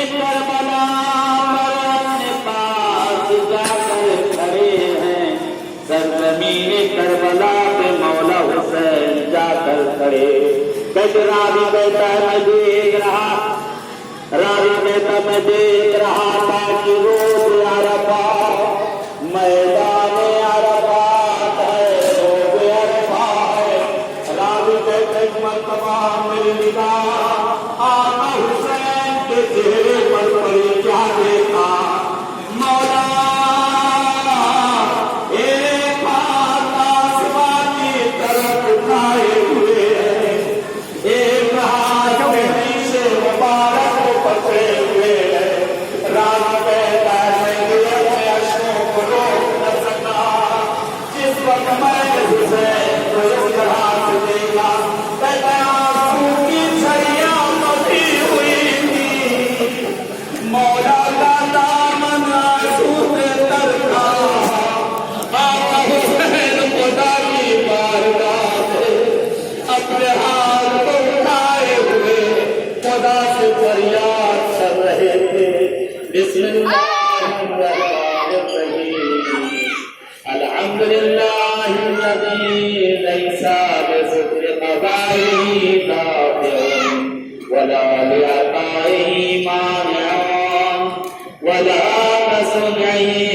Karbala अपने पास जाकर खड़े हैं, सरजमीन करबला पे मौला हुसैन जाकर खड़े। रावी कहता मैं देख रहा, रावी कहता मैं देख रहा था कि रोज अरफात मैदान अरफात है, रोज अरफात है। रावी कहते मरतबा मेरी निगाह आका हुसैन के चेहरे पर पड़ी, क्या देखा मौला एक हाथ आसमानी तरफ उठाए हुए हैं, एक हाथ से मुबारक को पकड़े हुए हैं। राम कहता है मैं अपने अश्कों को रोक न सका, जिस वक्त मैं हुसैन को इस तरह से देखा, कहता आंसू की झड़ियां बही हुई थी, मौला का दामन आंसू से तर था। आका हुसैन खुदा की बारगाह में अपने हाथ को उठाए हुए खुदा से फरियाद कर रहे थे। बिस्मिल्लाहिर्रहमानिर्रहीम, अल्हम्दुलिल्लाहिल्लज़ी लैसा बिज़ुक्रि क़ज़ाइही काफ़िरुन वला लिअताइही मानिअन वला कसुनिही